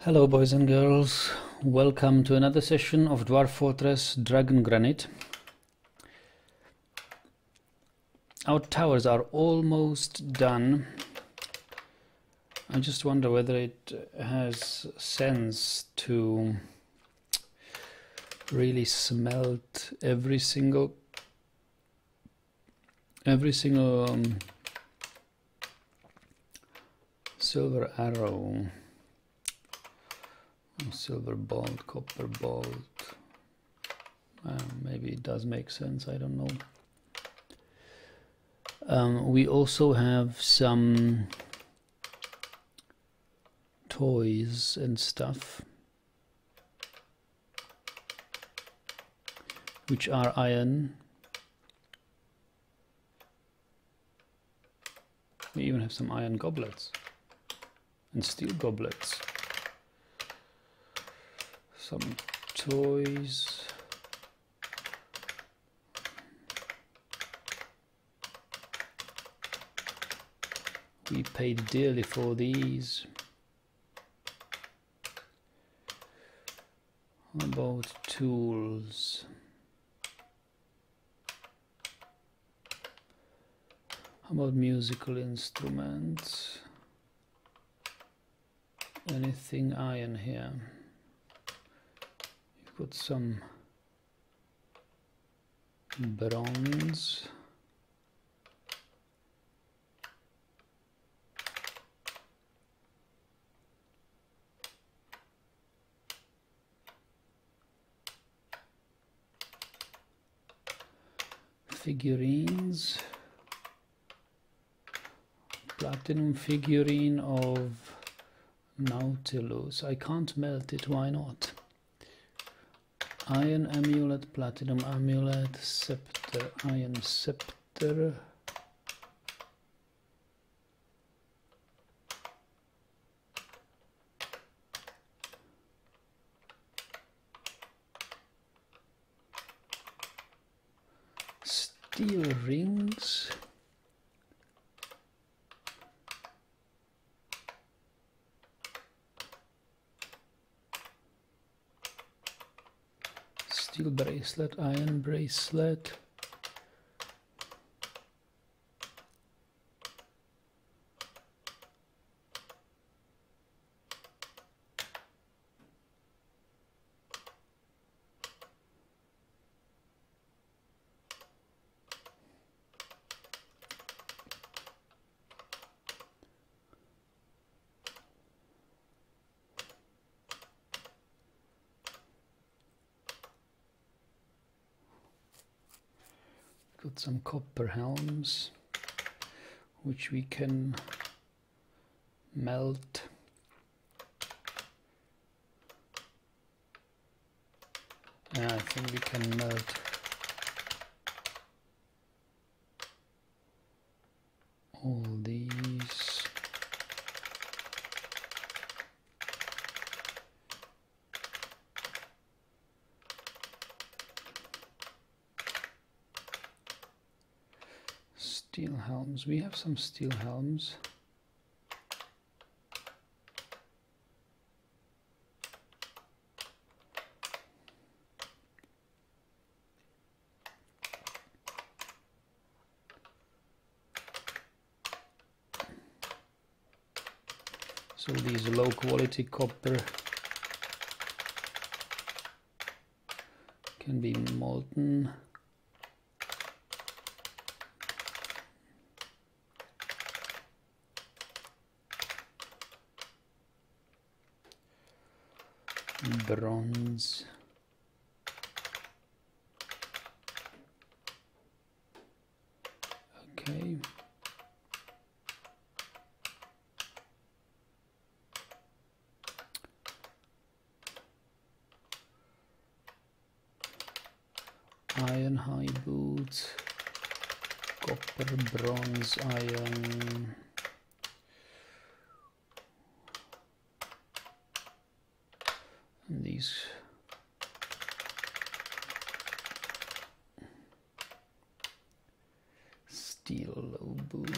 Hello boys and girls, welcome to another session of Dwarf Fortress Dragongranite. Our towers are almost done. I just wonder whether it has sense to really smelt every single silver arrow. Silver bolt, copper bolt. Maybe it does make sense, I don't know. We also have some toys and stuff which are iron. We even have some iron goblets and steel goblets. Some toys. We paid dearly for these. How about tools? How about musical instruments? Anything iron here? Put some bronze. Figurines. Platinum figurine of Nautilus. I can't melt it, why not? Iron amulet, platinum amulet, scepter, iron scepter. Steel rings. Steel bracelet, iron bracelet. Got some copper helms, which we can melt. Yeah, I think we can melt all these. Steel helms. We have some steel helms. So these low quality copper can be molten. Bronze. Okay. Iron high boots, copper, bronze, iron. And these steel low boot.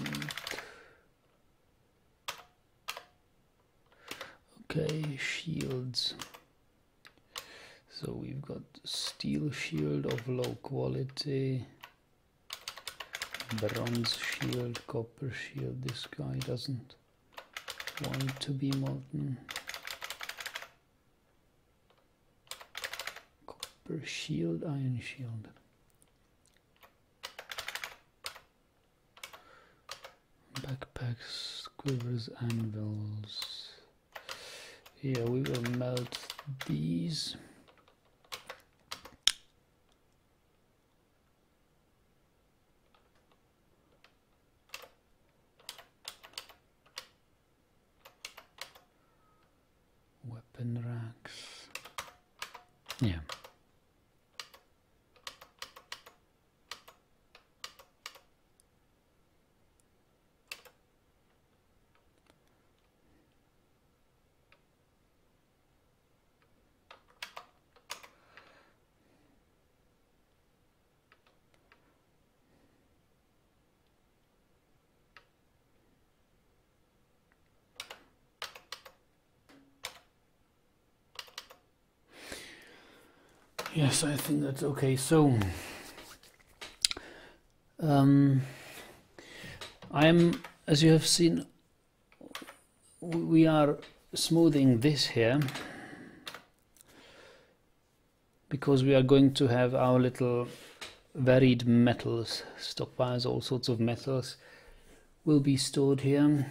Okay, shields. So we've got steel shield of low quality, bronze shield, copper shield. This guy doesn't want to be molten. Copper shield, iron shield. Backpacks, quivers, anvils. Yeah, we will melt these. Weapon racks. Yeah. Yes, I think that's okay. So as you have seen, we are smoothing this here because we are going to have our little varied metals stockpiles. All sorts of metals will be stored here.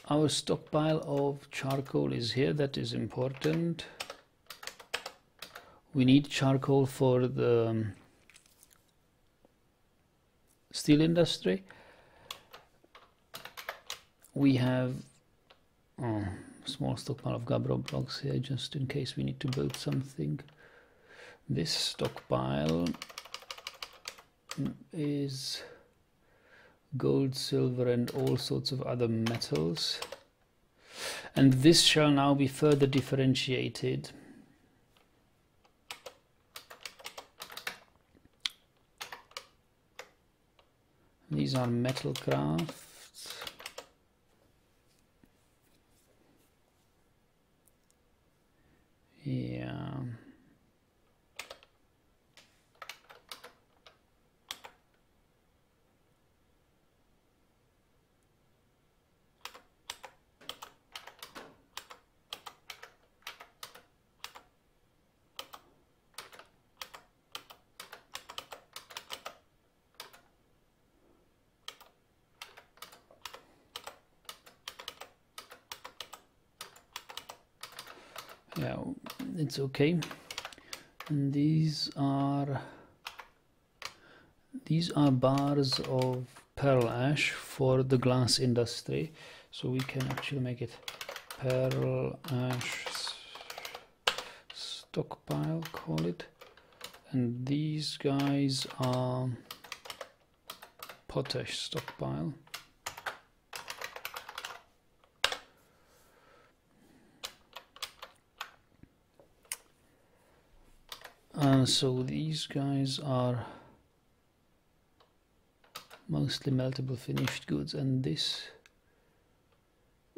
Our stockpile of charcoal is here. That is important. We need charcoal for the steel industry. We have a small stockpile of gabbro blocks here just in case we need to build something. This stockpile is gold, silver and all sorts of other metals, and this shall now be further differentiated. These are metal crafts. Yeah. Yeah, it's okay. And these are bars of pearl ash for the glass industry, so we can actually make it pearl ash stockpile, call it. And these guys are potash stockpile. So these guys are mostly meltable finished goods, and this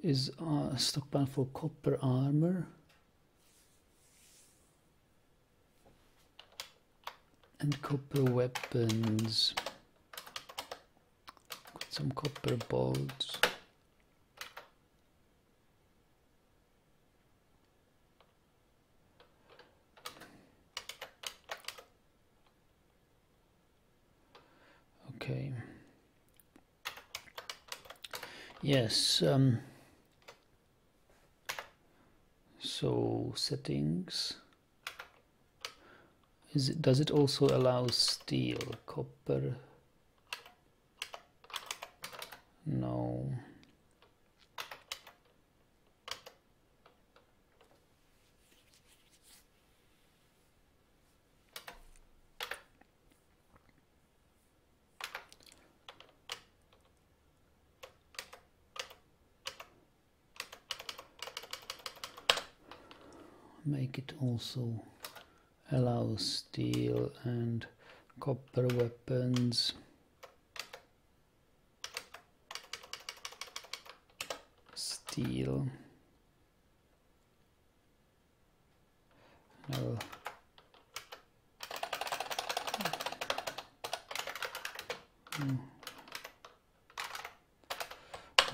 is a stockpile for copper armor and copper weapons. Got some copper bolts. Okay. Yes. So settings. Does it also allow steel, copper? No. Make it also allow steel and copper weapons. steel.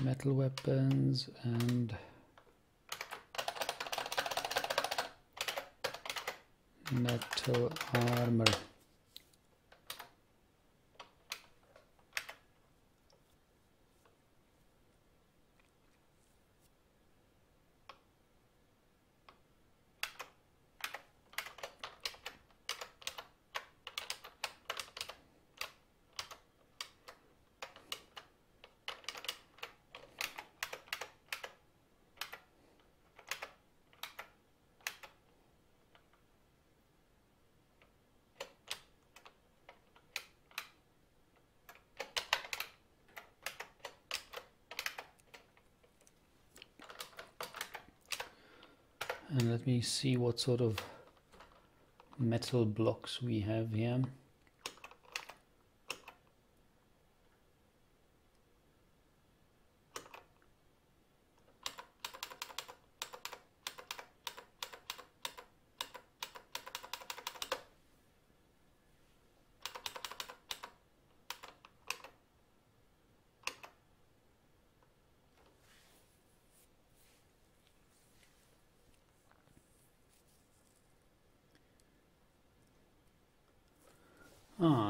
Metal weapons and metal armor. And let me see what sort of metal blocks we have here.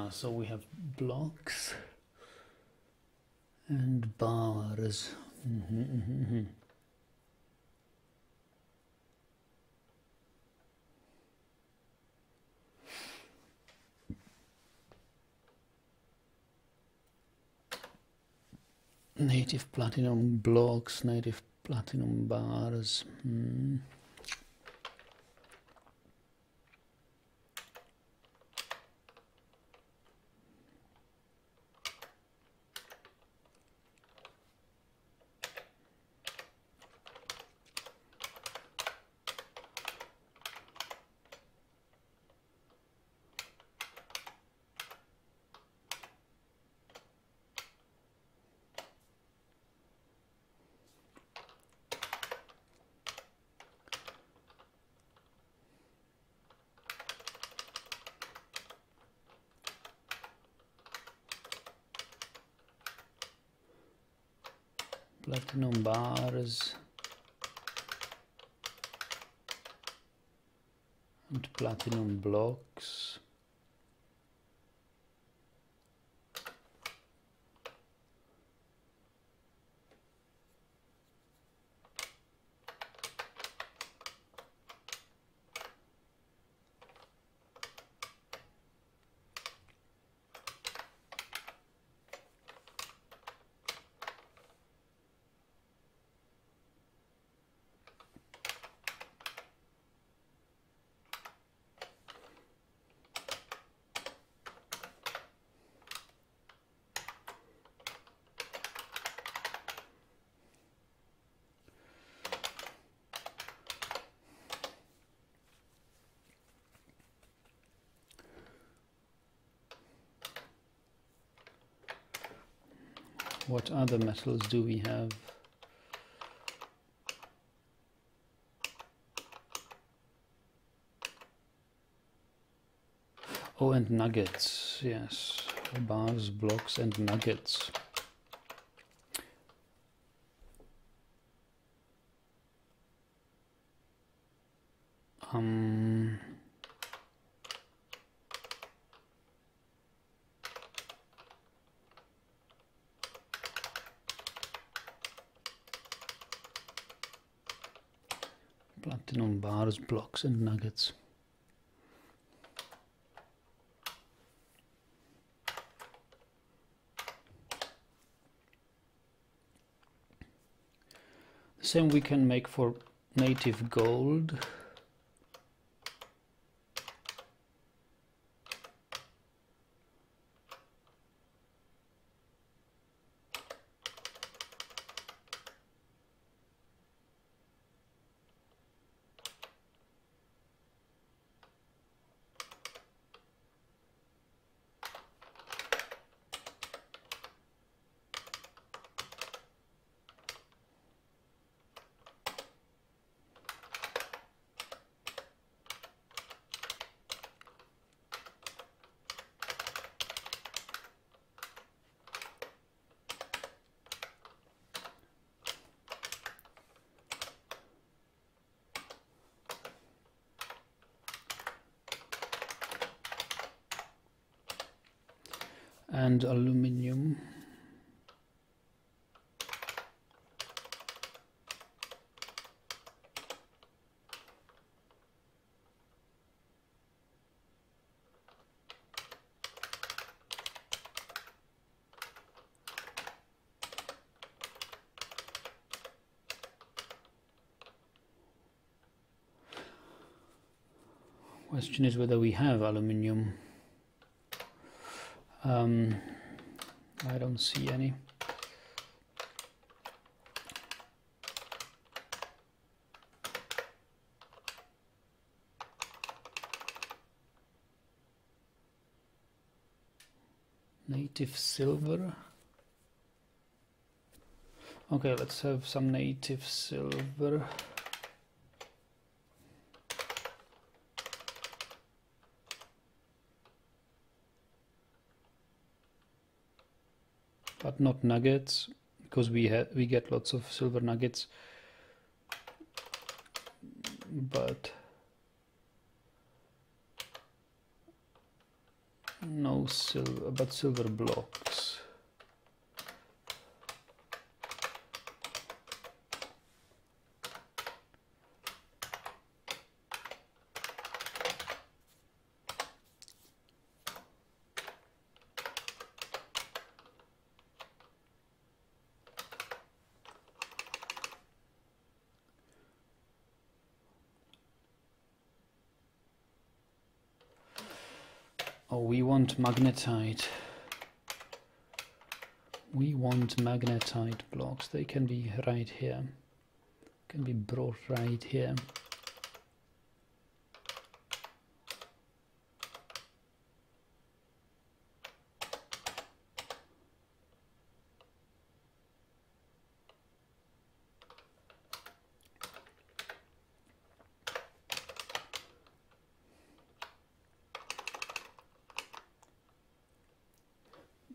So we have blocks and bars. Native platinum blocks, native platinum bars. Platinum bars and platinum blocks. What other metals do we have? Oh, and nuggets, yes. Bars, blocks, and nuggets. Platinum bars, blocks, and nuggets. The same we can make for native gold. and aluminium. Question is whether we have aluminium. I don't see any. Native silver. Okay, let's have some native silver. But not nuggets, because we get lots of silver nuggets, but no silver, but silver blocks. Oh, we want magnetite. We want magnetite blocks. They can be right here. Can be brought right here.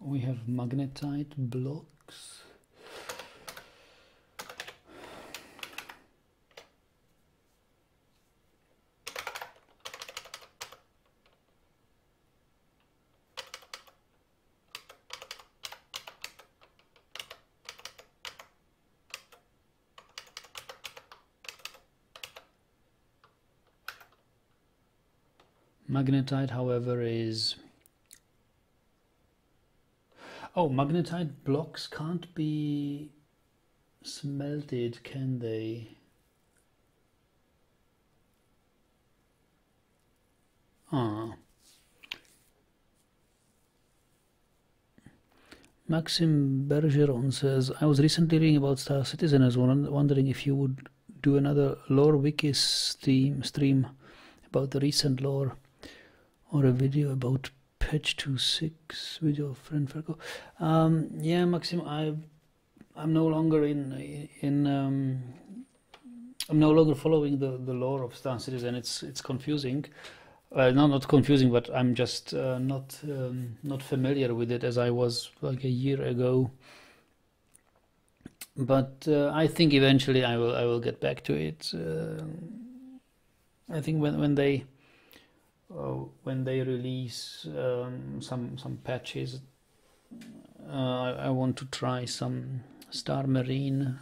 We have magnetite blocks. Magnetite, however, is... Oh, magnetite blocks can't be smelted, can they? Ah. Maxim Bergeron says, I was recently reading about Star Citizen. I was wondering if you would do another lore wiki stream about the recent lore, or a video about Patch 2.6 video of friend Fergo. Yeah, Maxim, I'm no longer I'm no longer following the lore of Star Citizen. It's confusing. No, not confusing, but I'm just not familiar with it as I was like a year ago. But I think eventually I will get back to it. I think when they release some patches, I want to try some Star Marine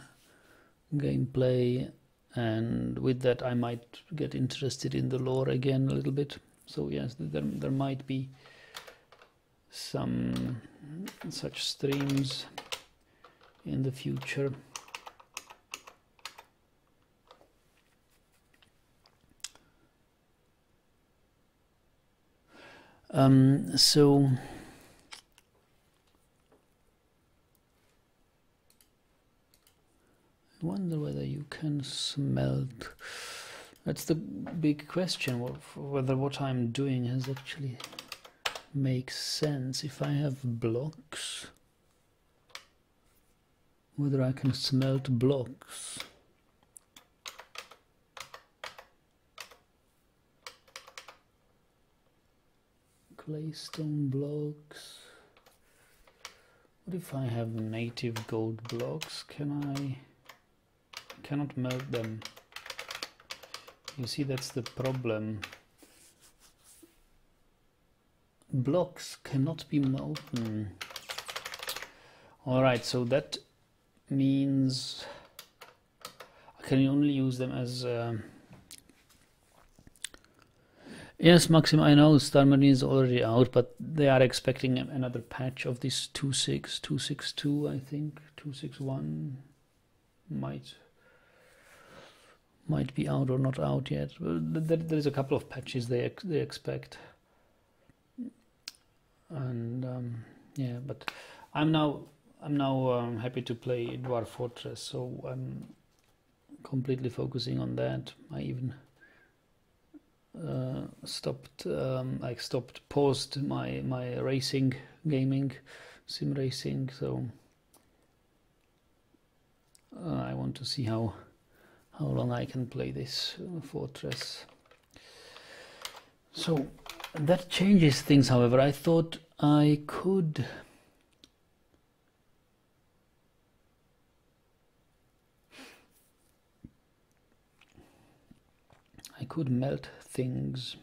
gameplay, and with that I might get interested in the lore again a little bit. So yes, there might be some such streams in the future. So I wonder whether you can smelt. That's the big question, whether what I'm doing has actually makes sense. If I have blocks, whether I can smelt blocks. Claystone blocks. What if I have native gold blocks? I cannot melt them. You see, that's the problem. blocks cannot be molten. Alright, so that means I can only use them as yes, Maxim, I know Star Marine is already out, but they are expecting another patch of this 2.6, 2.6.2, I think. 2.6.1 might be out or not out yet. There's a couple of patches they expect. And yeah, but I'm now happy to play Dwarf Fortress, so I'm completely focusing on that. I even paused my racing gaming, sim racing, so I want to see how long I can play this Fortress. So that changes things. However, I thought I could melt things.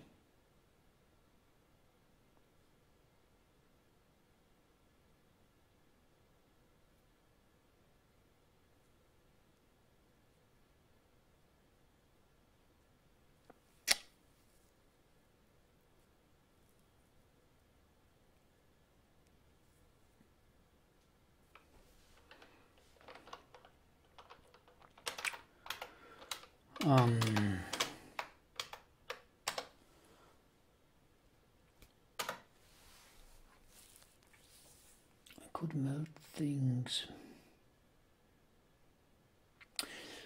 Could melt things.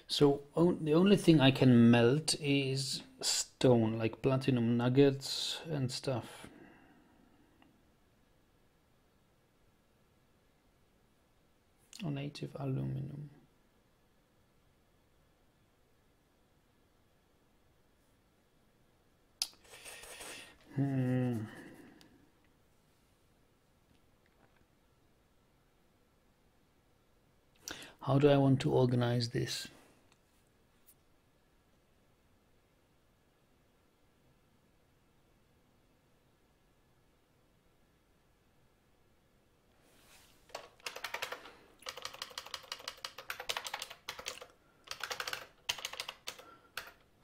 So the only thing I can melt is stone, like platinum nuggets and stuff. Or native aluminum. How do I want to organize this?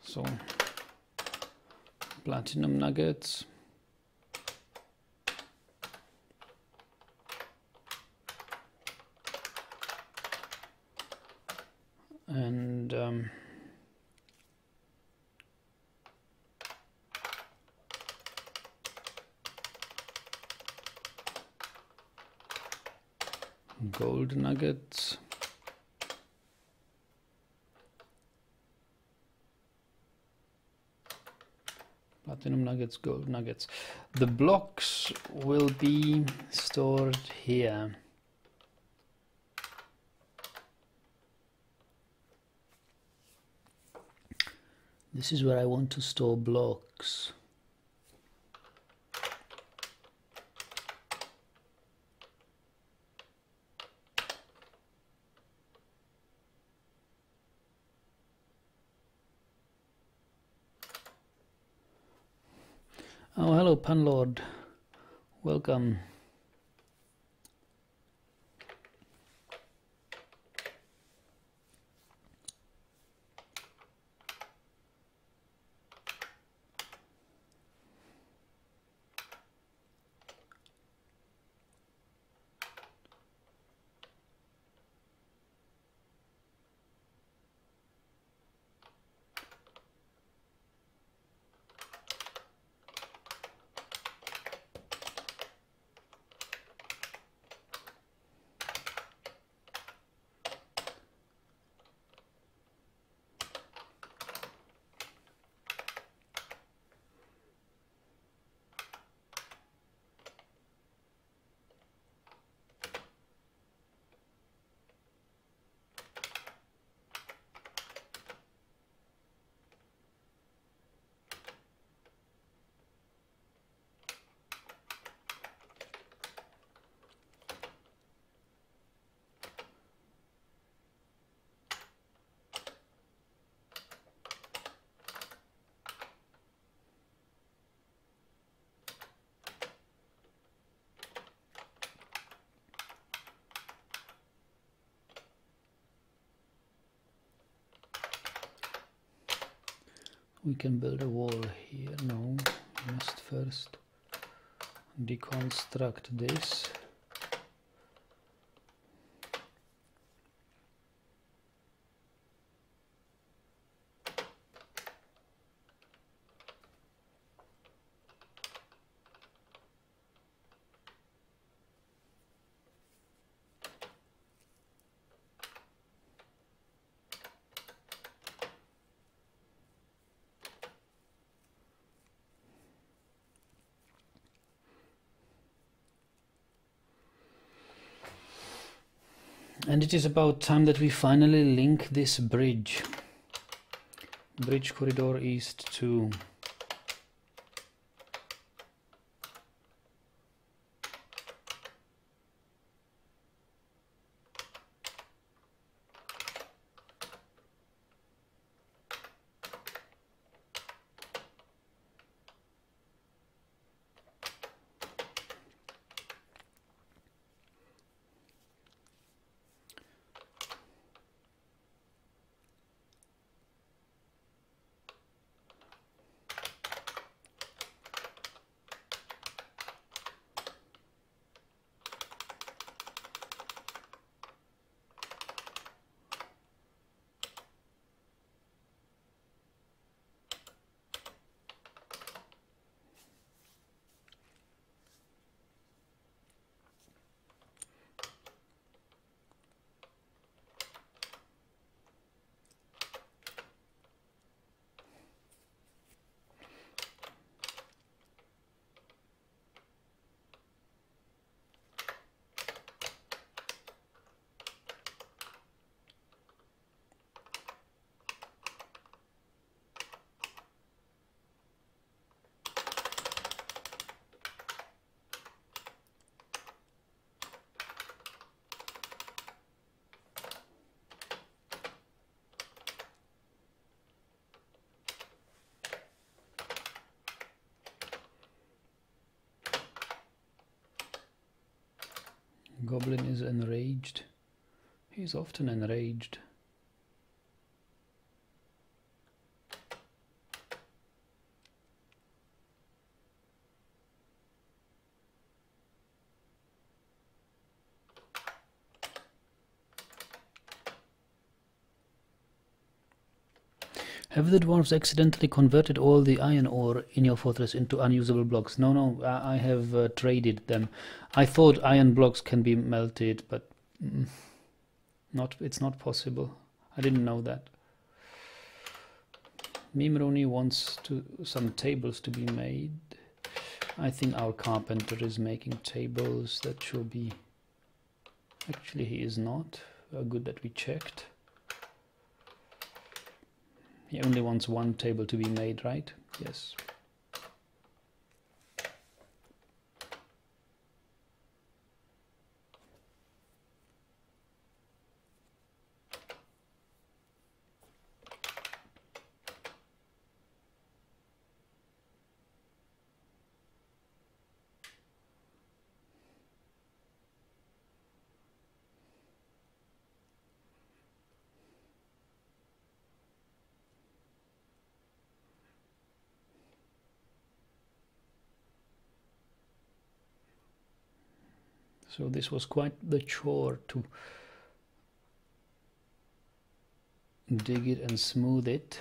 So, platinum nuggets. And gold nuggets. Platinum nuggets, gold nuggets. The blocks will be stored here. This is where I want to store blocks. Oh, hello, Panlord. Welcome. we can build a wall here. No, we must first deconstruct this. And it is about time that we finally link this bridge corridor east to Goblin is enraged. He's often enraged. Have the dwarves accidentally converted all the iron ore in your fortress into unusable blocks? No, I have traded them. I thought iron blocks can be melted, but it's not possible. I didn't know that. Mimroni wants some tables to be made. I think our carpenter is making tables. That should be... Actually, he is not. Good that we checked. He only wants one table to be made, right? Yes. So this was quite the chore to dig it and smooth it.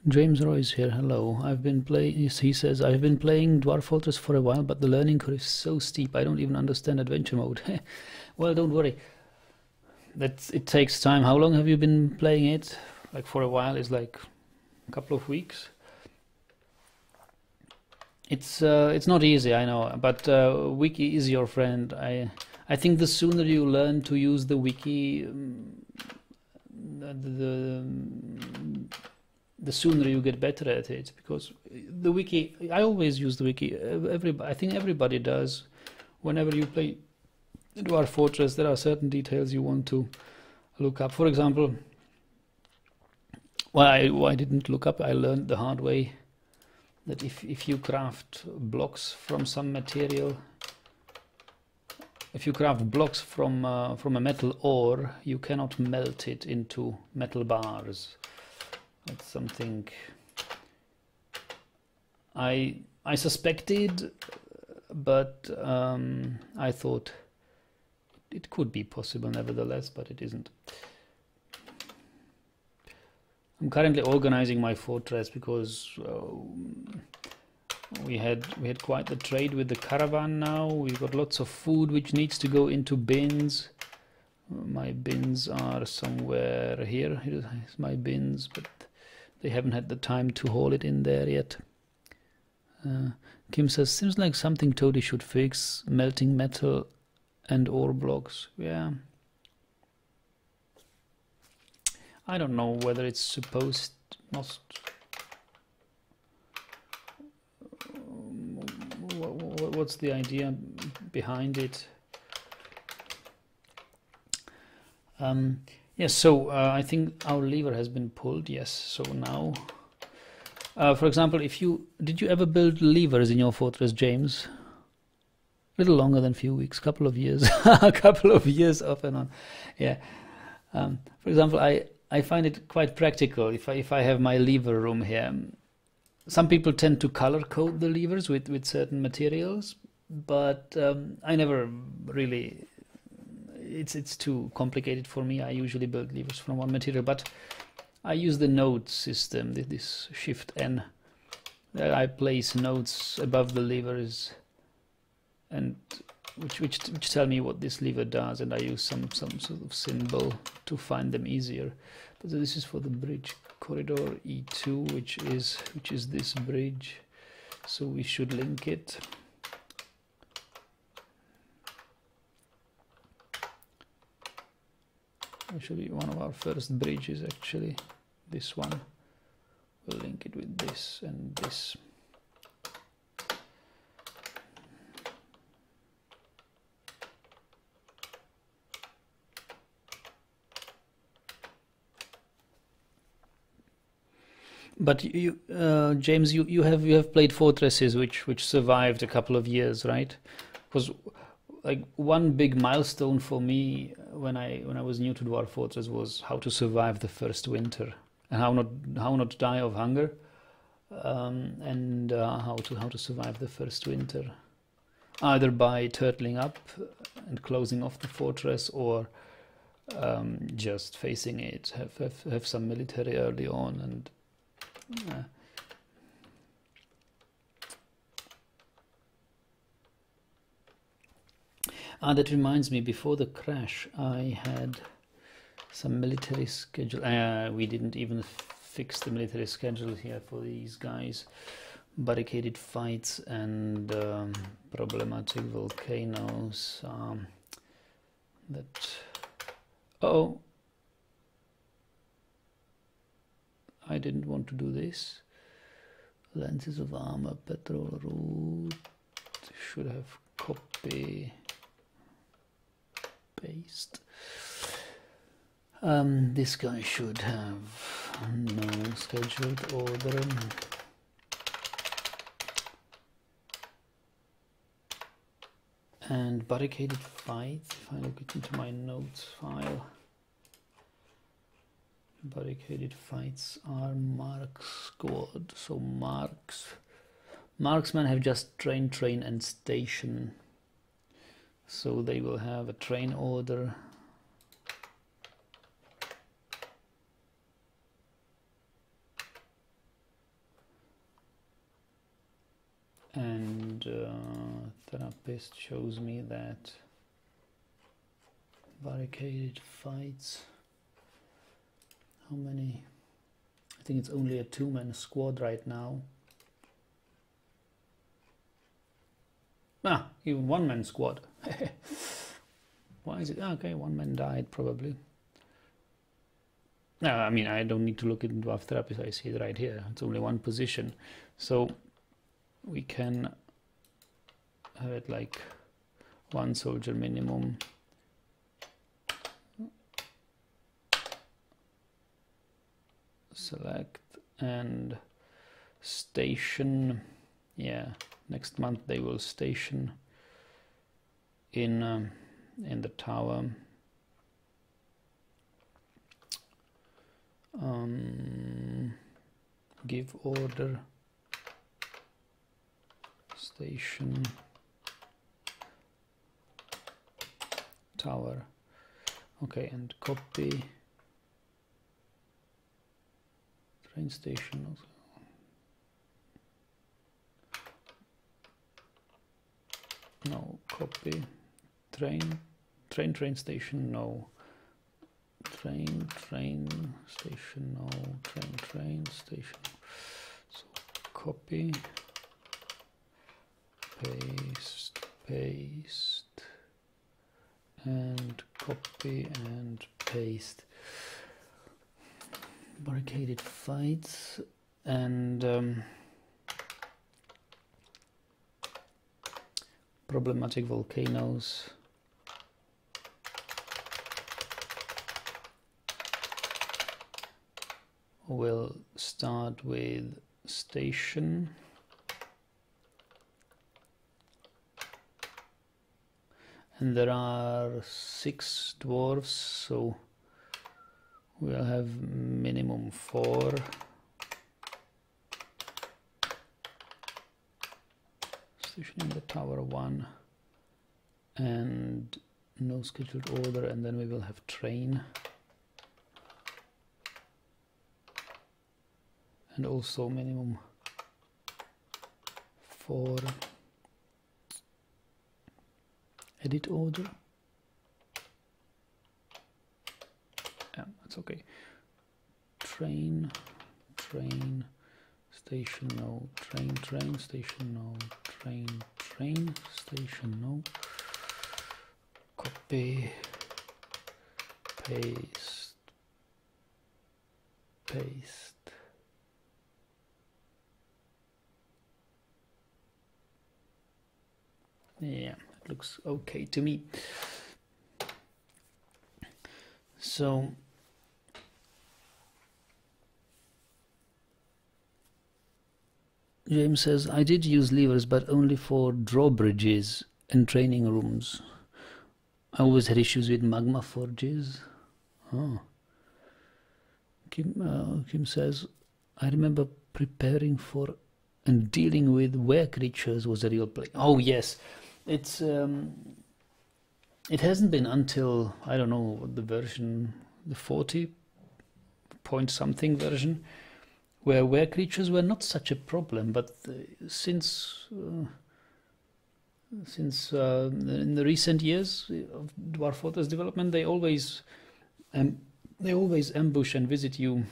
James Royce here, hello. He says, I've been playing Dwarf Fortress for a while, but the learning curve is so steep, I don't even understand adventure mode. Well, don't worry. It takes time. How long have you been playing it? Like for a while is like a couple of weeks. It's not easy, I know, but wiki is your friend. I think the sooner you learn to use the wiki, the sooner you get better at it, because the wiki, I always use the wiki. I think everybody does. Whenever you play Dwarf Fortress, there are certain details you want to look up. For example, I didn't look up, I learned the hard way that if you craft blocks from some material, if you craft blocks from a metal ore, you cannot melt it into metal bars. That's something I suspected, but I thought it could be possible nevertheless, but it isn't. I'm currently organizing my fortress because we had quite the trade with the caravan now. We've got lots of food which needs to go into bins. My bins are somewhere here. Here's my bins, but they haven't had the time to haul it in there yet. Kim says, seems like something Toadie should fix, melting metal and ore blocks. Yeah. I don't know whether it's supposed, what's the idea behind it? Yes, so I think our lever has been pulled. Yes, so now, for example, did you ever build levers in your fortress, James? A little longer than a few weeks, couple of years, a couple of years off and on. Yeah. For example, I find it quite practical if I have my lever room here. Some people tend to color code the levers with certain materials, but I never really. It's too complicated for me. I usually build levers from one material, but I use the node system. This Shift N. I place nodes above the levers, and which tell me what this lever does, and I use some sort of symbol to find them easier. But this is for the bridge corridor E2, which is this bridge, so we should link it. It should be one of our first bridges, actually. This one. We'll link it with this and this. But you, James, you have played fortresses which survived a couple of years, right? Because like one big milestone for me when I was new to Dwarf Fortress was how to survive the first winter and how not die of hunger, and how to survive the first winter, either by turtling up and closing off the fortress, or just facing it, have some military early on, and that reminds me, before the crash I had some military schedule. We didn't even fix the military schedule here for these guys. Barricaded fights and problematic volcanoes. I didn't want to do this. Lenses of armor, petrol route. Should have copy, paste. This guy should have no scheduled order. And barricaded fights. If I look into my notes file. Barricaded fights are Mark squad. So marksmen have just train, and station. So they will have a train order. And therapist shows me that barricaded fights. How many? I think it's only a 2-man squad right now. Even 1-man squad. Why is it? Okay, 1 man died probably. No, I mean, I don't need to look into Dwarf Therapist. I see it right here. It's only one position. So we can have it like 1 soldier minimum. Select and station. Yeah, next month they will station. in the tower. Give order station tower. Okay, and copy train station also. No, copy train station, no. Train station, no. Train station. So copy, paste, and copy and paste. Barricaded fights and problematic volcanoes. We'll start with station. And there are 6 dwarves, so we'll have minimum 4. Stationing the tower 1 and no scheduled order, and then we will have train. And also minimum 4. Edit order. Yeah, that's okay. Train station, no. Train station, no. Train station, no. Copy, paste. Yeah, it looks okay to me. So James says, I did use levers, but only for drawbridges and training rooms. I always had issues with magma forges. Oh. Kim says, I remember preparing for and dealing with were creatures was a real play. Oh yes, it's it hasn't been until, I don't know, the version, the 40 point something version, where were creatures were not such a problem, but since in the recent years of Dwarf Fortress development, they always ambush and visit you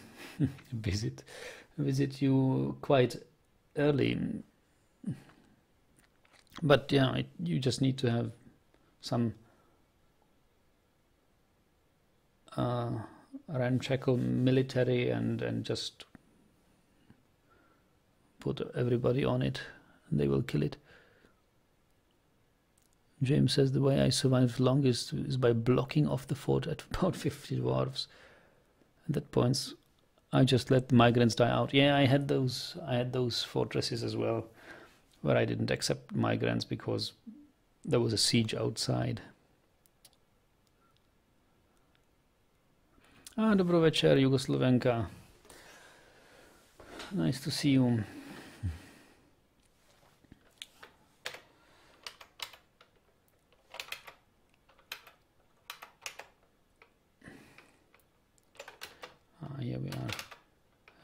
visit you quite early. But yeah, you just need to have some ramshackle military and just put everybody on it and they will kill it. James says, the way I survived longest is by blocking off the fort at about 50 dwarves. At that point, I just let the migrants die out. Yeah, I had those fortresses as well, where I didn't accept migrants because there was a siege outside. Dobro večer, Jugoslovenka. Nice to see you. Here we are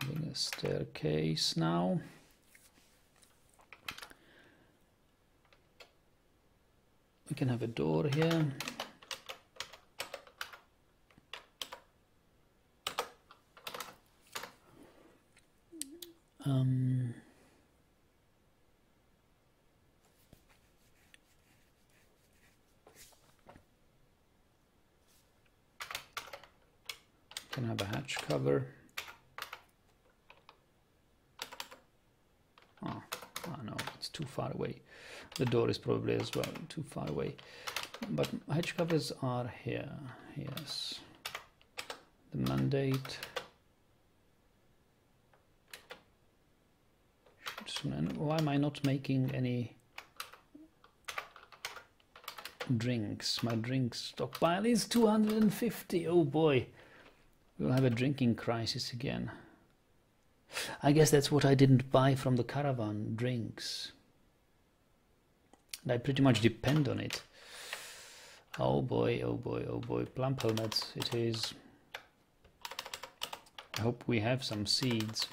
having a staircase now. We can have a door here. Can have a hatch cover. Oh no, it's too far away. The door is probably as well too far away. But hatch covers are here. Yes. The mandate. Why am I not making any drinks. My drink stockpile is 250. Oh boy, we'll have a drinking crisis again. I guess that's what I didn't buy from the caravan, drinks. And I pretty much depend on it. Oh boy, oh boy, oh boy. Plump helmets it is. I hope we have some seeds.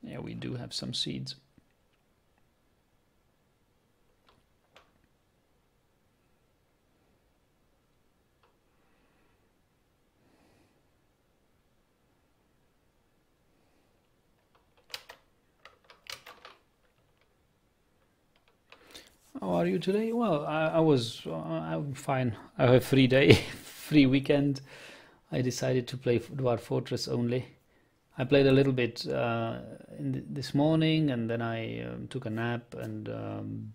Yeah, we do have some seeds. How are you today? Well, I'm fine. I have a free day, free weekend. I decided to play Dwarf Fortress only. I played a little bit this morning, and then I took a nap and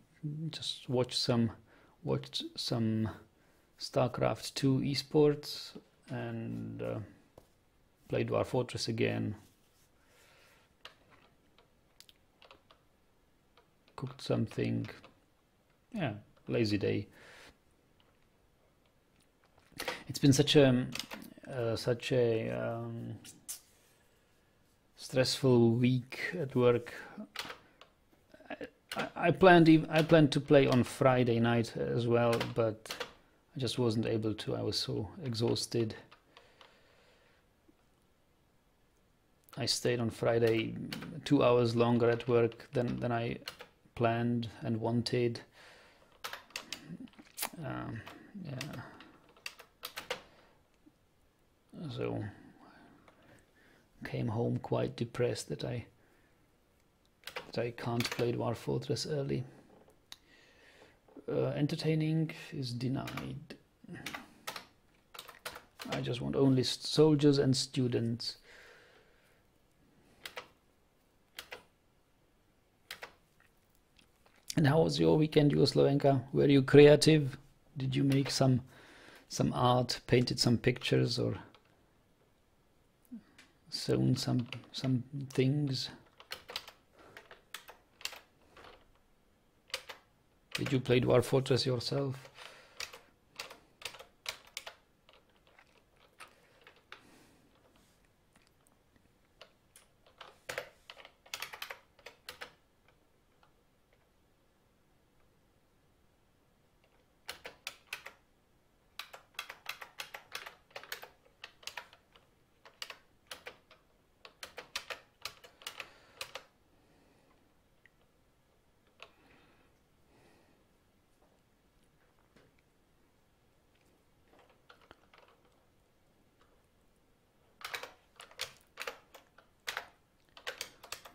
just watched some StarCraft 2 esports and played Dwarf Fortress again. Cooked something. Yeah, lazy day. It's been such a stressful week at work. I planned to play on Friday night as well, but I just wasn't able to. I was so exhausted. I stayed on Friday 2 hours longer at work than I planned and wanted. Yeah. So came home quite depressed that I can't play Dwarf Fortress early. Entertaining is denied. I just want only soldiers and students. And how was your weekend, Yugoslavenka? Were you creative? Did you make some art, painted some pictures, or sewn some things? Did you play Dwarf Fortress yourself?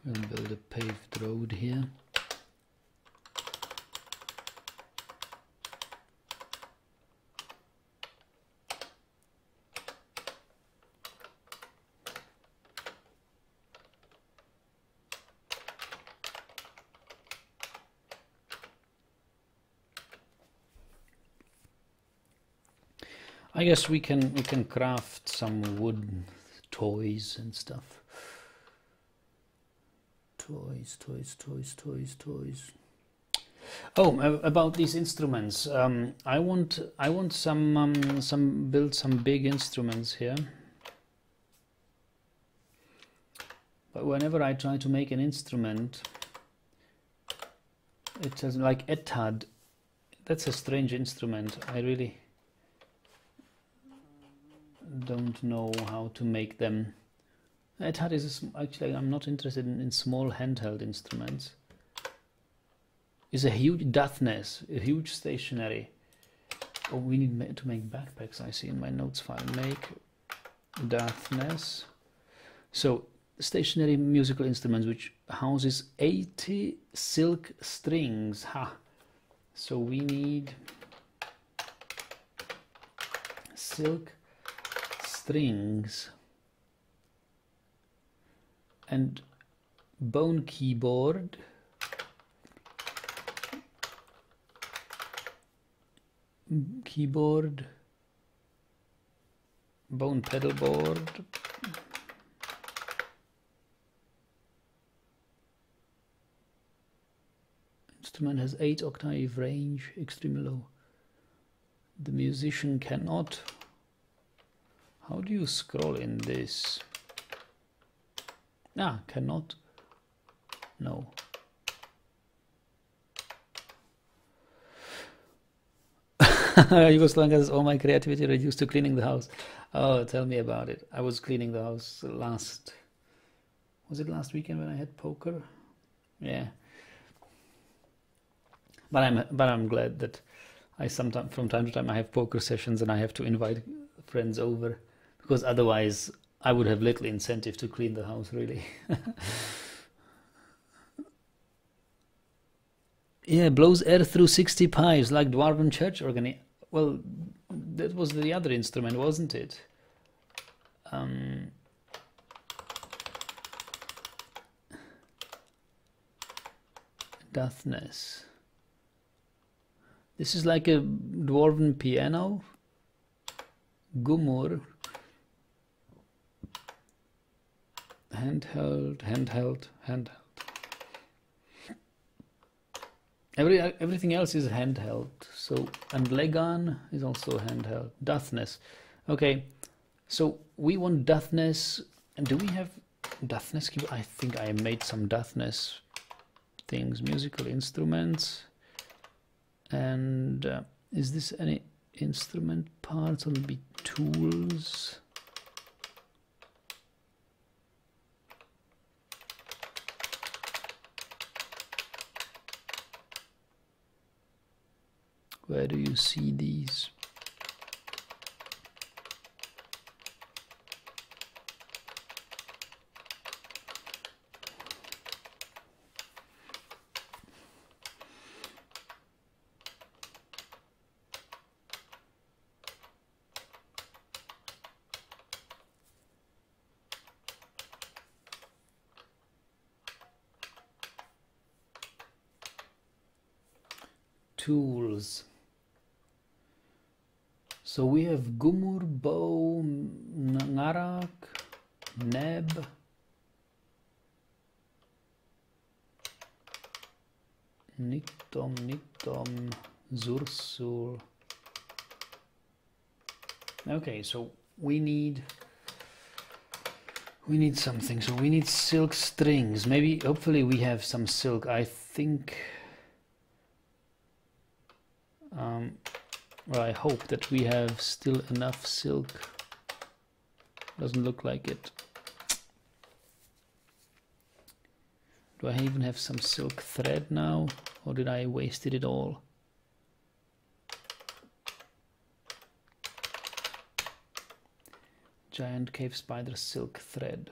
We'll build a paved road here. I guess we can craft some wood toys and stuff. Toys. Oh, about these instruments. I want build some big instruments here. But whenever I try to make an instrument, it says like Etad. That's a strange instrument. I really don't know how to make them. Etad is actually, I'm not interested in small handheld instruments. It's a huge Dathnes, a huge stationary. Oh, we need to make backpacks. I see in my notes file. Make Dathnes. So stationary musical instruments which houses 80 silk strings. Ha! So we need silk strings and bone keyboard, bone pedal board, instrument has 8 octave range, extremely low. The musician cannot. How do you scroll in this? Ah, cannot. No. Yugoslavia has all my creativity reduced to cleaning the house. Oh, tell me about it. I was cleaning the house was it last weekend when I had poker? Yeah. But I'm glad that from time to time I have poker sessions and I have to invite friends over, because otherwise I would have little incentive to clean the house, really. Yeah, blows air through 60 pipes like Dwarven church organ. Well, that was the other instrument, wasn't it? Dathnes. This is like a Dwarven piano. Gumur. Handheld. Everything else is handheld. So, and Legan is also handheld. Dathnes. Okay, so we want Dathnes. And do we have Dathnes keyboard? I think I made some Dathnes things. Musical instruments. And is this any instrument parts? Will be tools. Where do you see these? Tools. So we have Gumur, bow, Ngarak, Neb, Niktom, Zursur. Okay, so we need something. So we need silk strings. Maybe, hopefully we have some silk. I think well, I hope that we have still enough silk. Doesn't look like it. Do I even have some silk thread now, or did I wasted it all? Giant cave spider silk thread.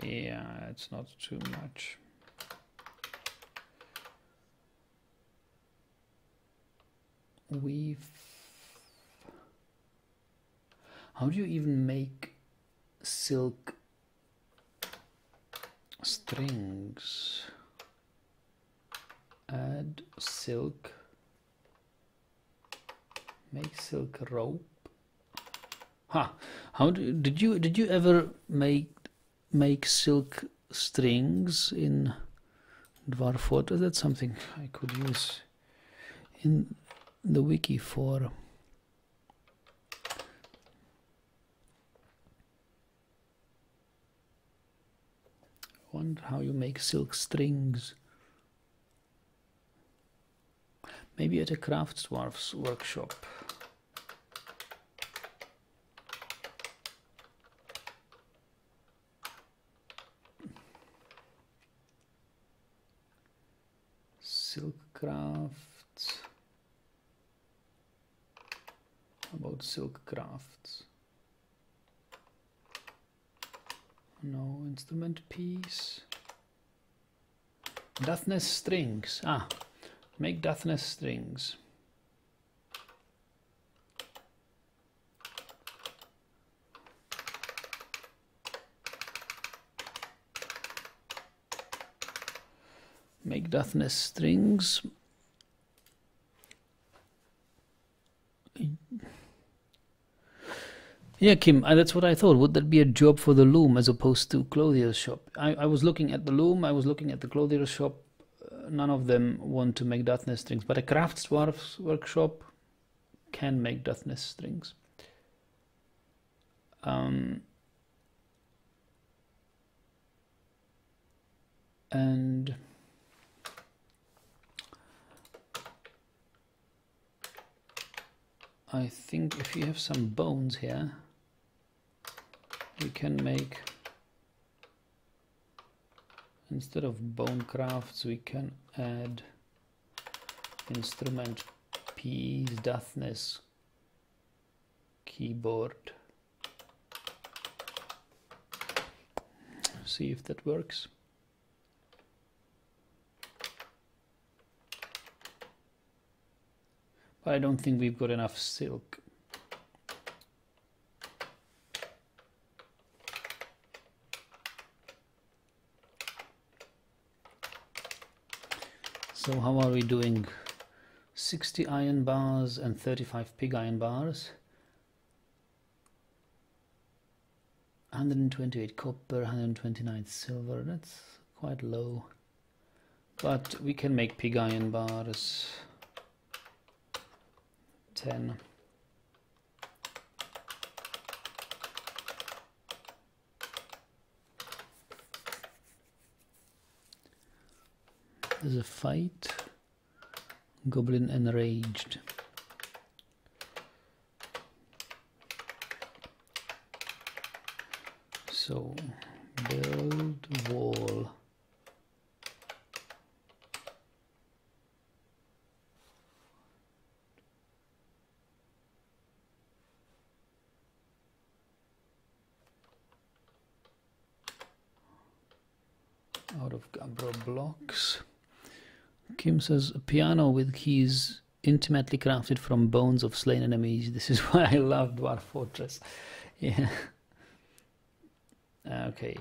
Yeah, it's not too much. How do you even make silk strings? Add silk. Make silk rope. How did you ever make silk strings in Dwarf? That's something I could use in the wiki for. I wonder how you make silk strings. Maybe at a crafts dwarf's workshop. Silk crafts. How about silk crafts? No, instrument piece. Dathnes strings. Make Dathnes strings. Make Dathnes strings. Yeah, Kim, that's what I thought. Would that be a job for the loom as opposed to clothier's shop? I was looking at the loom, I was looking at the clothier's shop. None of them want to make Dathnes strings, but a crafts dwarf's workshop can make Dathnes strings. And I think if you have some bones here, we can make, instead of bone crafts, we can add instrument piece, Dathnes keyboard. See if that works. But I don't think we've got enough silk. So how are we doing? 60 iron bars and 35 pig iron bars. 128 copper, 129 silver. That's quite low. But we can make pig iron bars. 10. There's a fight. Goblin enraged. So build wall. Out of gabbro blocks. Kim says a piano with keys intimately crafted from bones of slain enemies. This is why I love Dwarf Fortress. Yeah. Okay.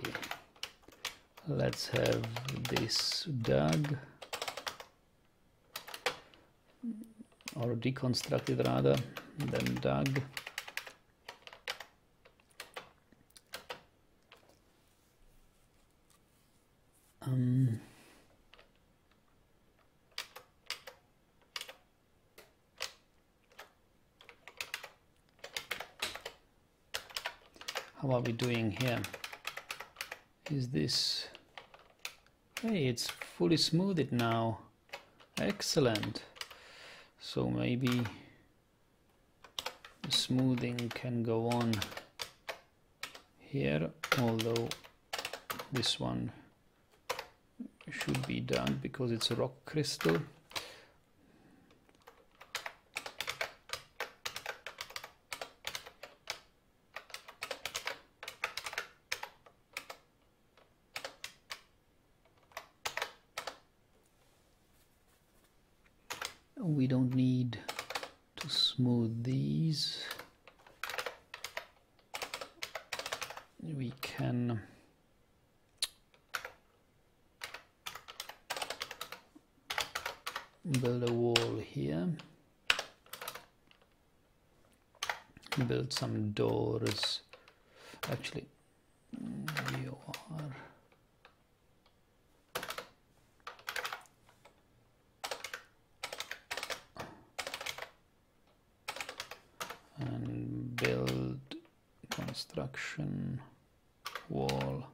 Let's have this dug. Or deconstructed rather, then dug. How are we doing here? Is this... Hey, it's fully smoothed now. Excellent. So maybe the smoothing can go on here, although this one should be done because it's a rock crystal. We don't need to smooth these. We can build a wall here. Build some doors. Actually, you are... and build construction wall.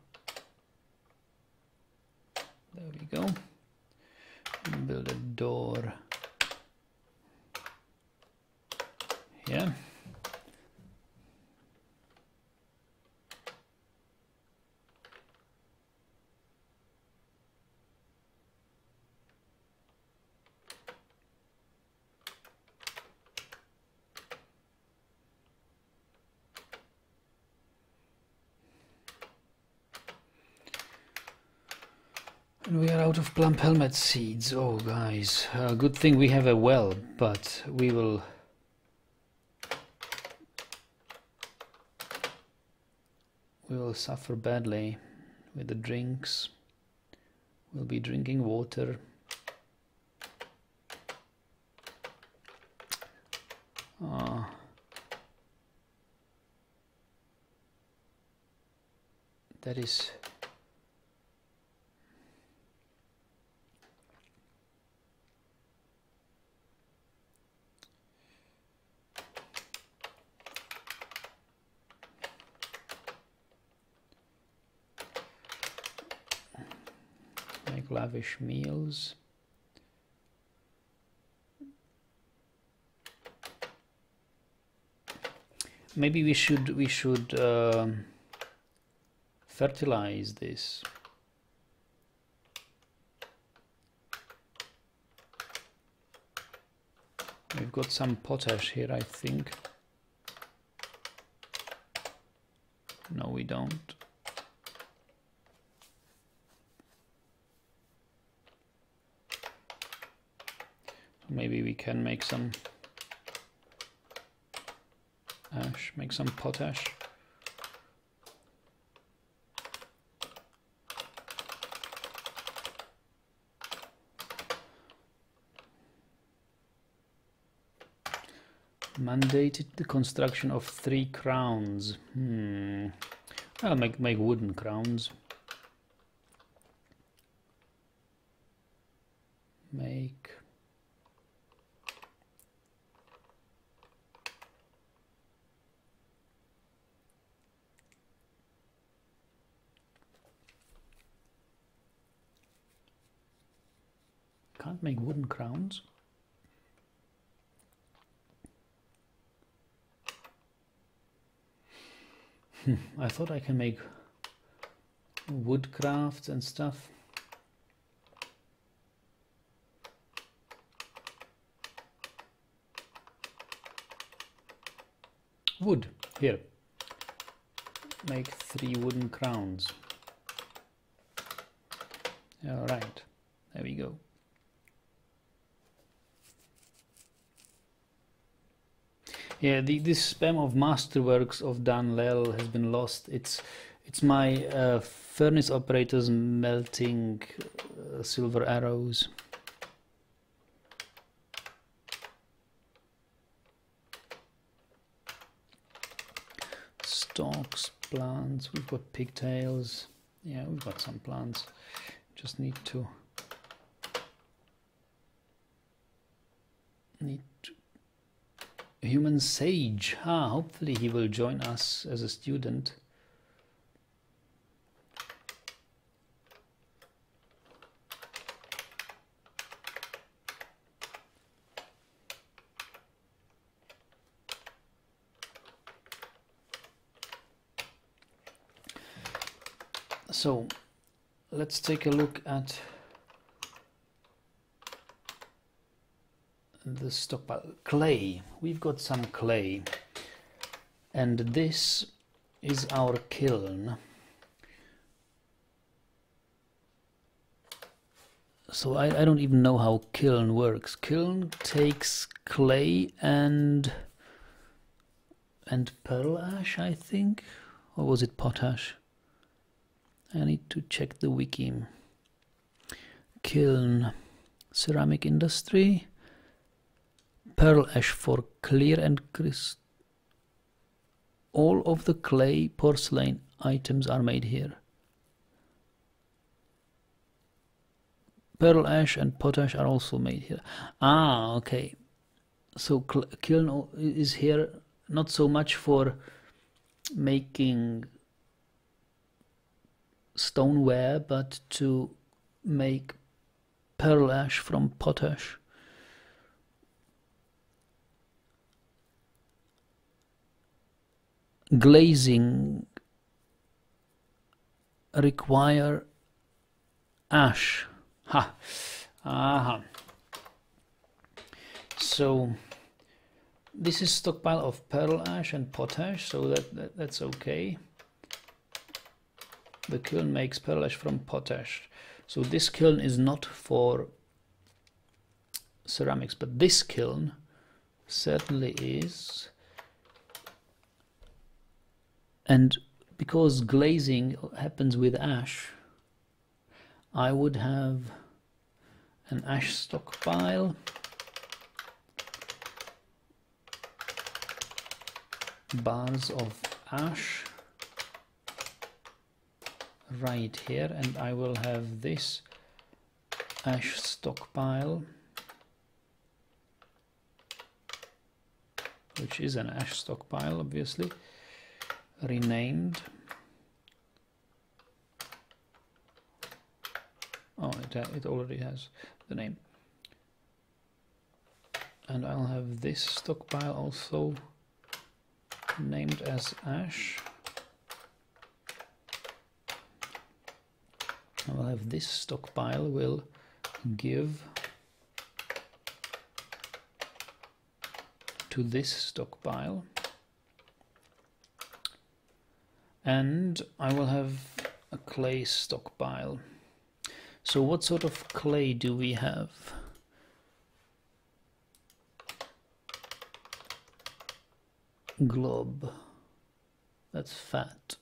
There we go. And build a door here. And we are out of plump helmet seeds. Oh guys, good thing we have a well, but we will suffer badly with the drinks. We'll be drinking water. that is make lavish meals. Maybe we should fertilize this. We've got some potash here, I think. No, we don't. Maybe we can make some ash, make some potash. Mandated the construction of 3 crowns. I'll make wooden crowns. Make can't make wooden crowns. I thought I can make woodcraft and stuff. Wood, here. Make 3 wooden crowns. All right, there we go. Yeah, this spam of masterworks of Dan Lel has been lost. It's my furnace operators melting silver arrows. Stalks, plants. We've got pigtails. Yeah, we've got some plants. Just need to human sage. Hopefully he will join us as a student. So let's take a look at the stockpile. Clay. We've got some clay, and this is our kiln. So I don't even know how kiln works. Kiln takes clay and pearl ash, I think, or was it potash? I need to check the wiki. Kiln, ceramic industry. Pearl ash for clear and crisp. All of the clay porcelain items are made here. Pearl ash and potash are also made here. Okay. So kiln is here not so much for making stoneware, but to make pearl ash from potash. Glazing require ash. So this is stockpile of pearl ash and potash, so that's okay. The kiln makes pearl ash from potash. So this kiln is not for ceramics, but this kiln certainly is. And because glazing happens with ash, I would have an ash stockpile, bars of ash, right here, and I will have this ash stockpile, which is an ash stockpile, obviously, renamed. Oh, it already has the name. And I'll have this stockpile also named as ash. I'll have this stockpile will give to this stockpile, and I will have a clay stockpile. So what sort of clay do we have? Glob. That's fat.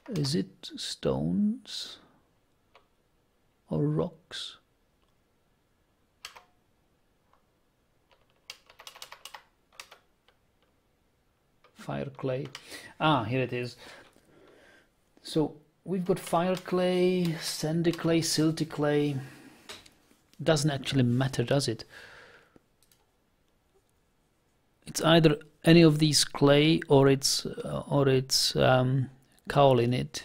Is it stones or rocks? Fire clay. Ah, here it is. So we've got fire clay, sandy clay, silty clay. Doesn't actually matter, does it? It's either any of these clay or it's kaolinite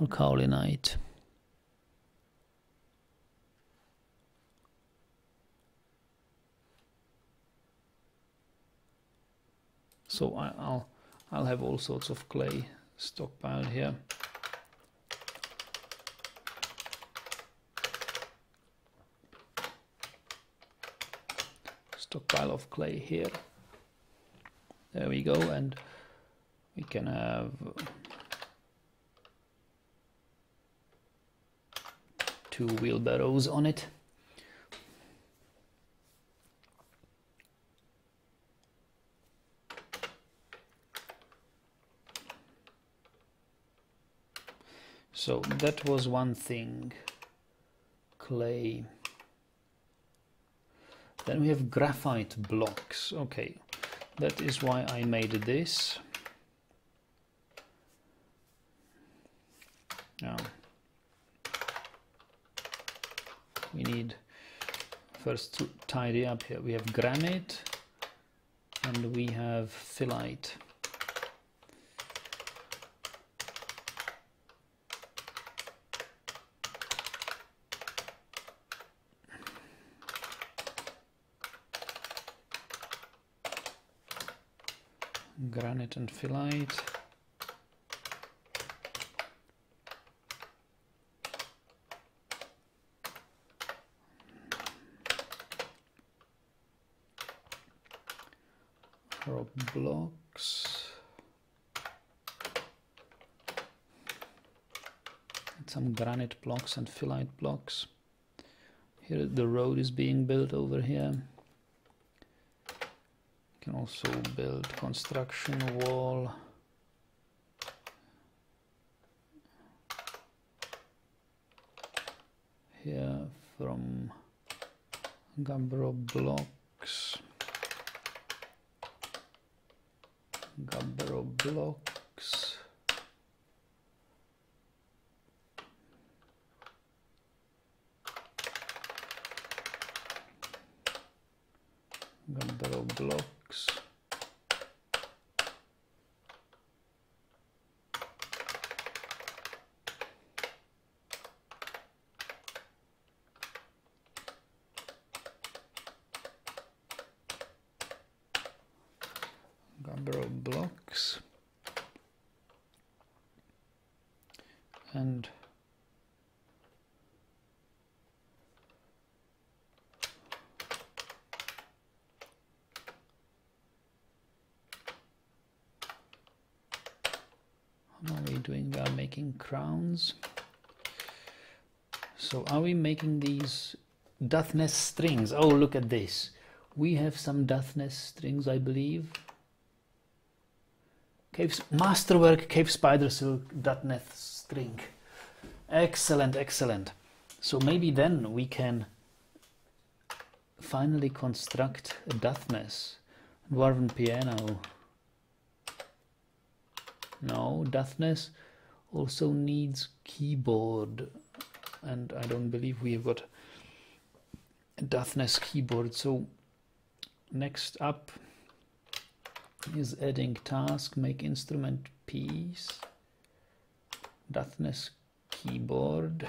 or kaolinite. So I'll have all sorts of clay stockpiled here. Stockpile of clay here. There we go, and we can have two wheelbarrows on it. So that was one thing, clay. Then we have graphite blocks. Okay, that is why I made this. Now, we need first to tidy up here. We have granite and we have phyllite. Granite and phyllite. Rock blocks. And some granite blocks and phyllite blocks. Here the road is being built over here. Can also build construction wall. Here from gabbro blocks. Gabbro blocks. Gabbro blocks. Gabbro blocks. And how are we doing? We are making crowns. So are we making these Death's strings? Oh, look at this. We have some Death's strings, I believe. Masterwork Cave Spider Silk Death's string. Excellent, excellent. So maybe then we can finally construct a Death's dwarven piano. No, Deathness also needs keyboard, and I don't believe we have got a Deathness keyboard. So next up is adding task, make instrument piece, Deathness keyboard.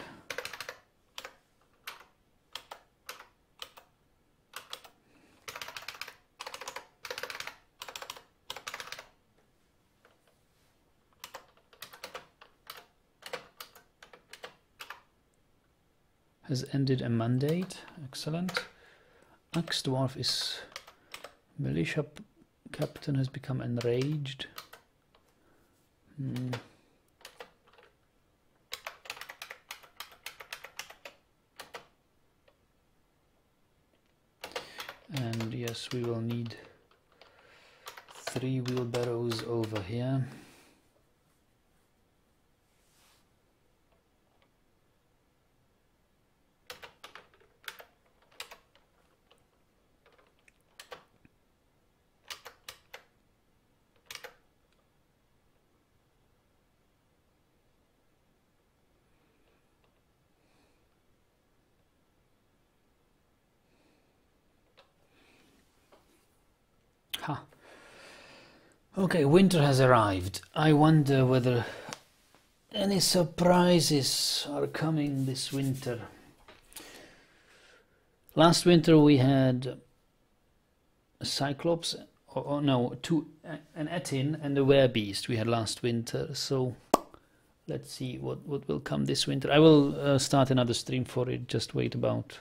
Has ended a mandate. Excellent. Axe Dwarf is militia captain, has become enraged. And yes, we will need 3 wheelbarrows over here. Okay, winter has arrived. I wonder whether any surprises are coming this winter. Last winter we had a Cyclops, or no, an Etin and a Werebeast we had last winter. So let's see what will come this winter. I will start another stream for it. Just wait about,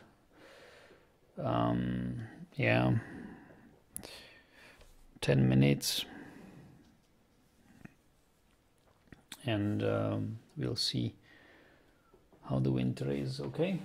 yeah, 10 minutes. And we'll see how the winter is. Okay.